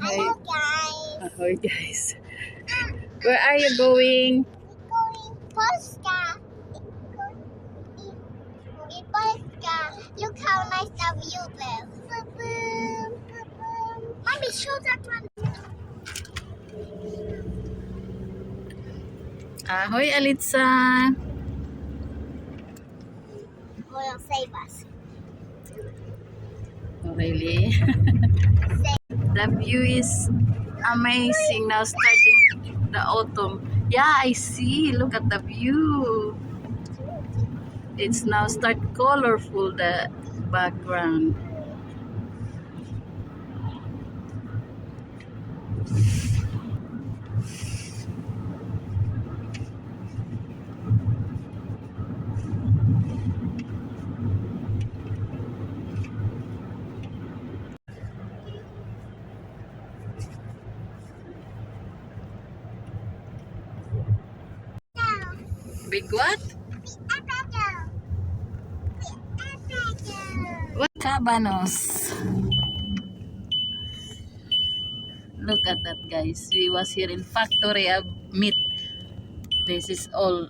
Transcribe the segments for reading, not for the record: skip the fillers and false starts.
Hello Hi. guys. Ahoy guys. Where are you going? We're going Polska. In Polska. Look how nice the view is. Mommy, show that one. Ahoy Alitza. Will save us. Oh, really? The view is amazing now, starting the autumn. Yeah, I see. Look at the view. It's now start colorful, the background. Big what? What? Cabanos. Look at that guys. We was here in factory of meat. This is all.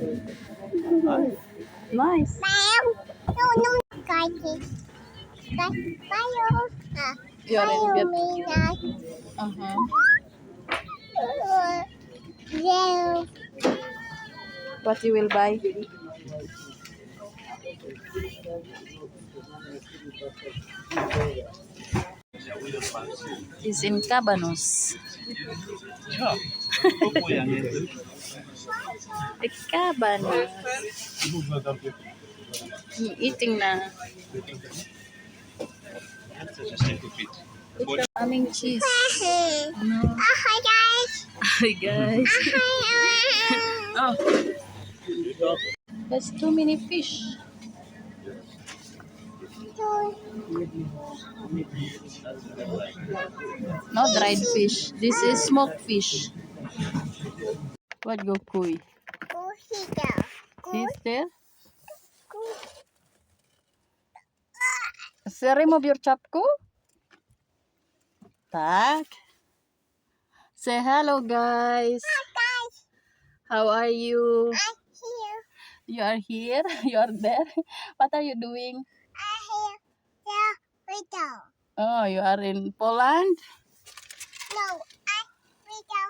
Nice. No, guys. Bayo. You are in Viet. Mina. Uh-huh. Yeah. What you will buy? Is in Cabanos. The Cabanos. Eating na. Aming cheese. No. Hi guys. Hi guys. Oh, there's too many fish. No dried fish. This is smoked fish. What go kuy? Go here. Sister? Sir, remove your chapko? Tak. Say hello guys. Hi guys. How are you? I'm here. You are here? You are there? What are you doing? I'm here. The window. Oh, you are in Poland? No, I'm window.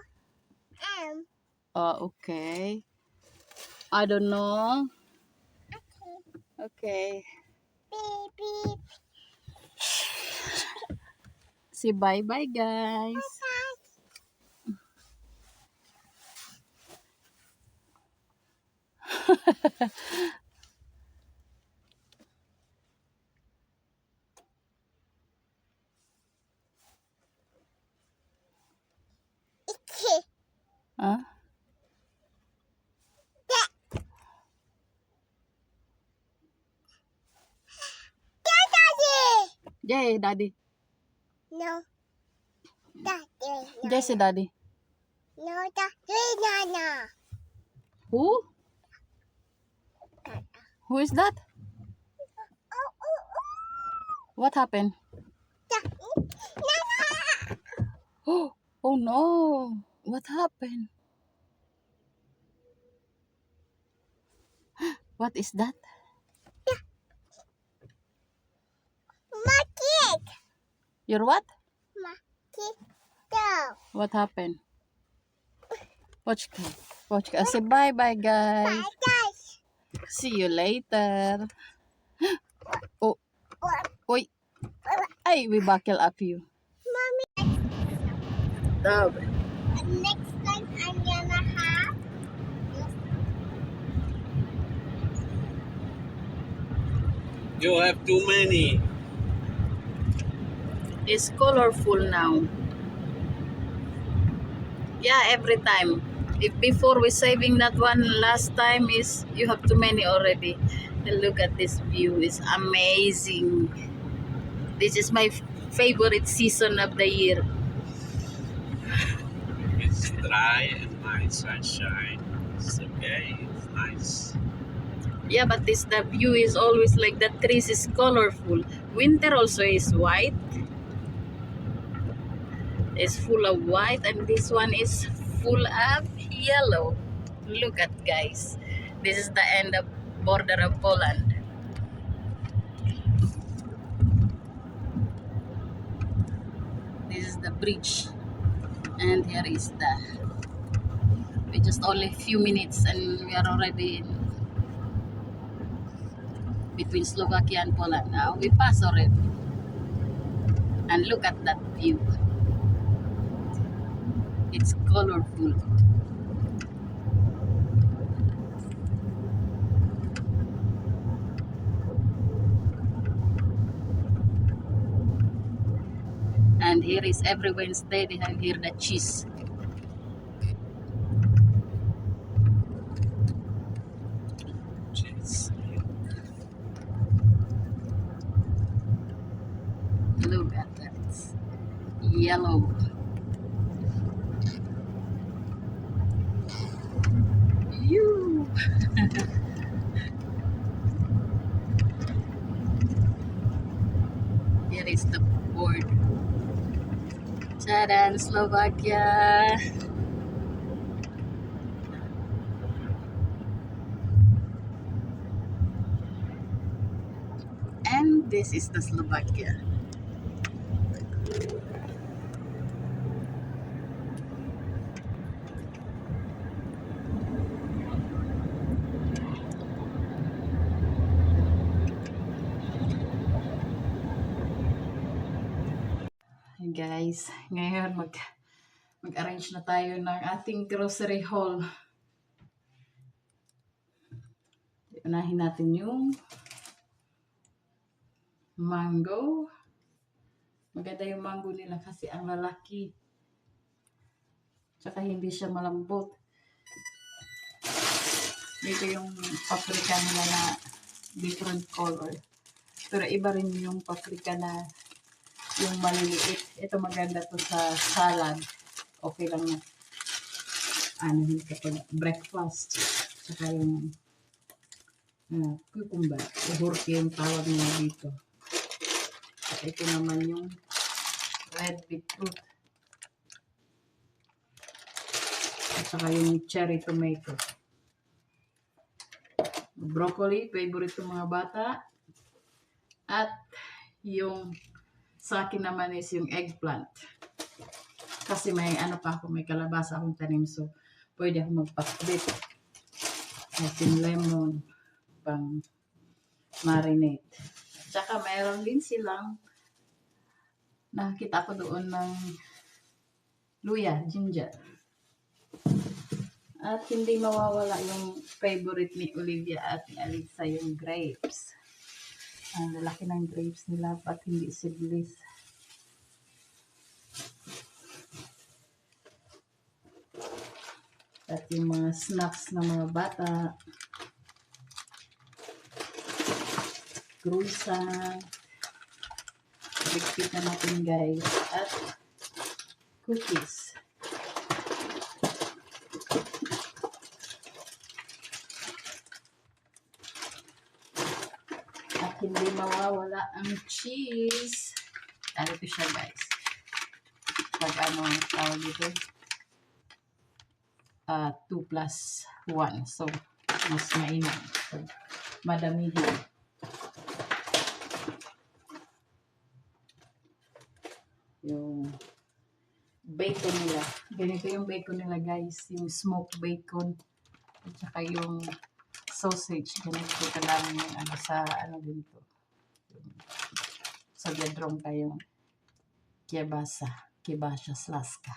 Oh, okay. I don't know. Okay. Okay. Beep beep. Say bye-bye guys. Huh? Yay, daddy. No. Daddy. Jay, say daddy. No, daddy. No. Who? Who is that? What happened? Oh no. What happened? What is that? My kid. Your what? My kid. Go. What happened? Watch ka. Watch ka. Say bye-bye guys. Bye guys. See you later. Oh, oi. Ay, we buckle up you. Mommy. Dab. Next time I'm gonna have. You have too many. It's colorful now. Yeah, every time. If before we saving that one last time is you have too many already. And look at this view. It's amazing. This is my favorite season of the year. It's dry and nice sunshine. It's okay. It's nice. Yeah, but the view is always like the trees is colorful. Winter also is white. is full of white and this one is full of yellow. Look at guys. This is the end of border of Poland. This is the bridge. And here is the, we just only few minutes and we are already in between Slovakia and Poland. Now we pass already. And look at that view. It's colorful. And here is every Wednesday they have here the cheese. Jeez. Look at that. Yellow. You. Here is the board. Tadan, Slovakia. And this is the Slovakia. Hey guys, ngayon mag-arrange na tayo ng ating grocery haul. Unahin natin yung mango. Maganda yung mango nila kasi ang lalaki. Tsaka hindi siya malambot. Dito yung paprika nila na different color. Pero iba rin yung paprika na yung maliliit. Ito maganda to sa salad. Okay lang na. Ano yun kapag breakfast. Tsaka yung cucumber. Uhurti yung tawag nila dito. At ito naman yung red beetroot. At saka yung cherry tomato. Broccoli, favorite ng mga bata. At yung sa akin naman is yung eggplant. Kasi may ano pa ako, may kalabasa akong tanim. So, pwede ako magpakbit. At yung lemon, pang marinate. At saka mayroon din silang nakakita ko doon ng luya, ginger. At hindi mawawala yung favorite ni Olivia at ni Alisa, yung grapes. Ang lalaki ng grapes nila at hindi seedless. At yung mga snacks ng mga bata. Croissant. Bigpit na natin guys. At cookies. At hindi mawawala ang cheese. Dali ko siya guys. Pag ano tawag dito. 2 plus 1. So, mas mainam. So, madamihin. Yung bacon nila. Ganito yung bacon nila guys. Yung smoked bacon. At saka yung sausage. Ganito kadami yung ano sa ano dito. Sa Biedronka yung kielbasa. Kielbasa slaska.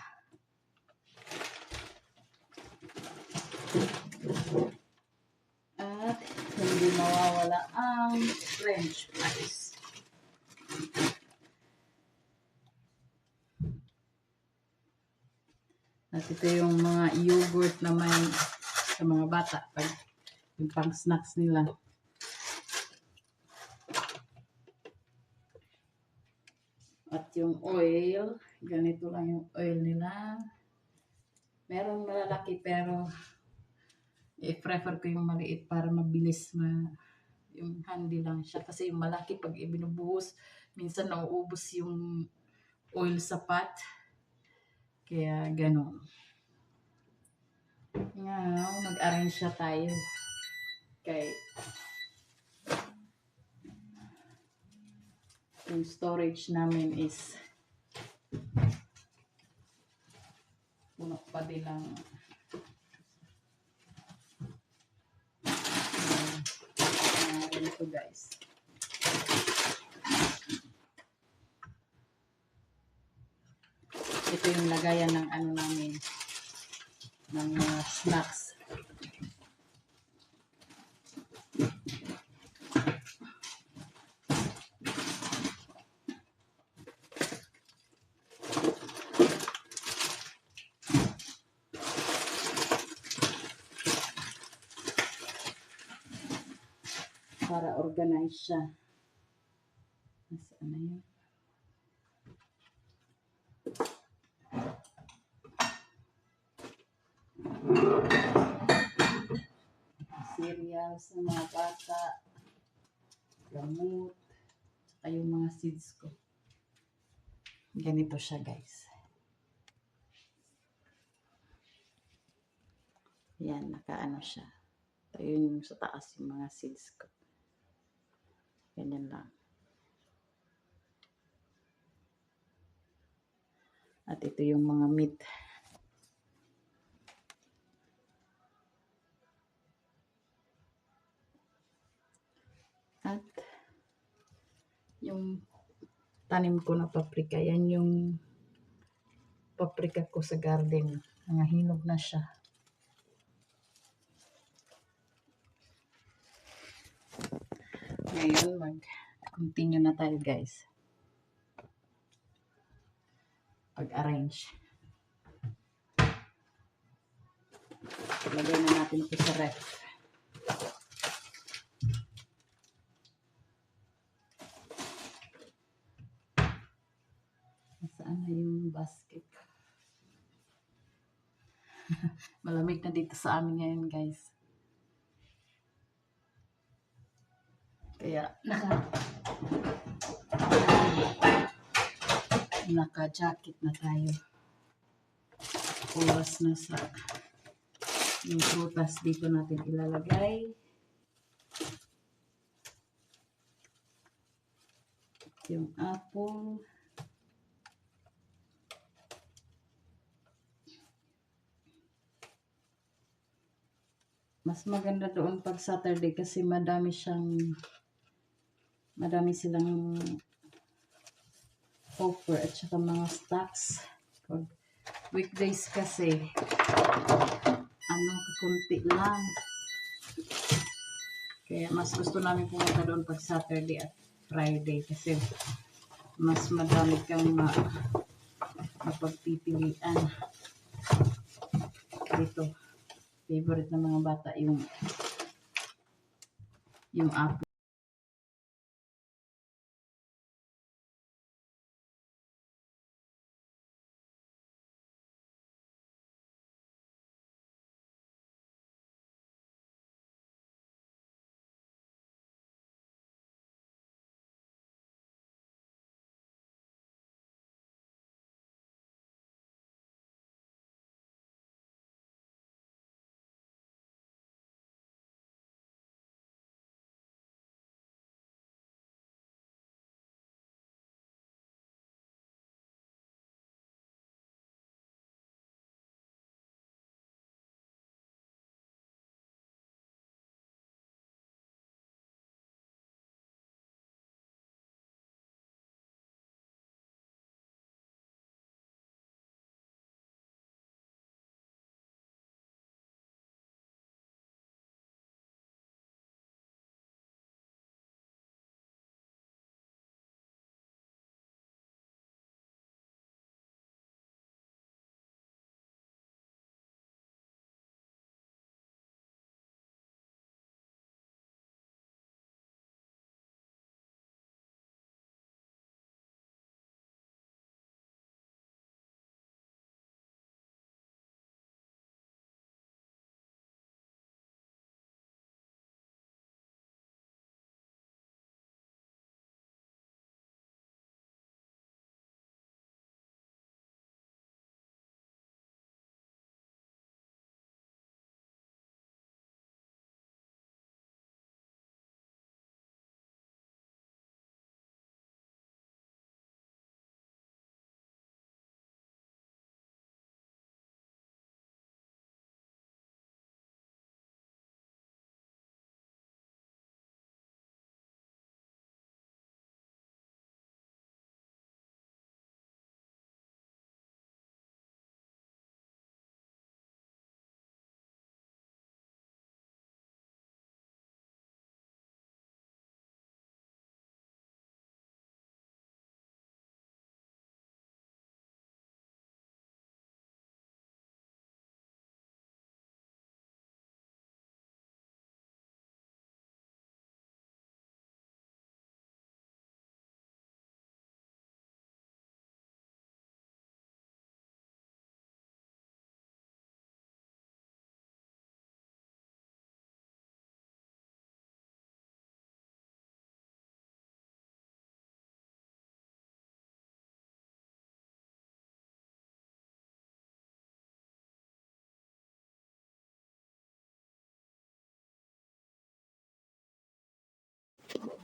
At hindi mawawala ang French fries. At ito yung mga yogurt na may sa mga bata. Pag yung pang snacks nila. At yung oil. Ganito lang yung oil nila. Merong malalaki pero i-prefer ko yung maliit para mabilis yung handy lang siya. Kasi yung malaki pag ibinubuhos, minsan nauubos yung oil sa pot. Kaya ganun. Ngayon, mag-arrange siya tayo. Kay yung storage namin is puno pa din lang. Ganito guys. Ito yung lagayan ng ano namin, ng mga snacks. Para organize siya. Nasaan na yun? Cereals ng mga bata, gamot, saka yung mga seeds ko. Ganito siya guys. Yan, nakaano siya. Ito yung sa taas yung mga seeds ko. Ganyan lang. At ito yung mga meat. At yung tanim ko na paprika, yan yung paprika ko sa garden. Nangahinog na siya. Ngayon, mag-continue na tayo guys. Pag-arrange. Lagay na natin ito sa ref. Nasaan na yung basket? Malamig na dito sa amin ngayon guys. Kaya naka-jacket na tayo. Oras na sa yung prutas dito natin ilalagay. Yung apple. Mas maganda doon pag Saturday kasi madami silang offer at saka mga stocks. Pag weekdays kasi kakunti lang. Kaya mas gusto namin pumunta doon pag Saturday at Friday kasi mas madami kang mapagpipilian. Dito, favorite ng mga bata yung apple.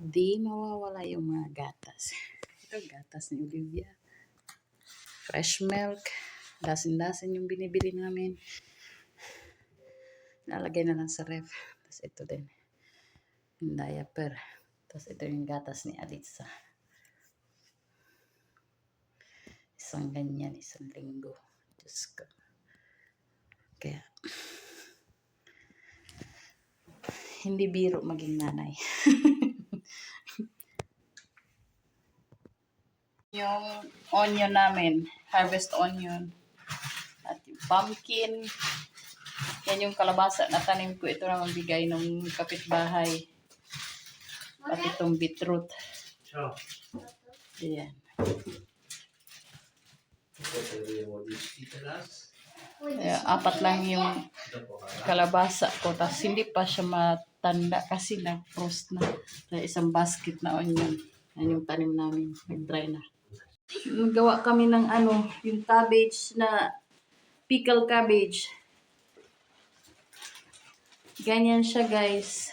Di mawawala yung mga gatas. Ito gatas ni Olivia. Fresh milk. Dasin-dasin yung binibili namin. Nalagay na lang sa ref. Tapos ito din. Yung diaper. Tapos ito yung gatas ni Alitza. Isang ganyan, isang linggo. Diyos ko. Kaya, hindi biro maging nanay. Yung onion namin, harvest onion. At yung pumpkin. Yan yung kalabasa na tanim ko. Ito naman bigay ng kapitbahay. At itong beetroot. Ciao. Ayan. Kaya, 4 lang yung kalabasa ko. Tapos hindi pa siya matanda kasi nag-frost na. Kaya isang basket na onion. Yan yung tanim namin. Nag-dry na. Nagawa kami ng yung cabbage na pickle cabbage. Ganyan siya guys.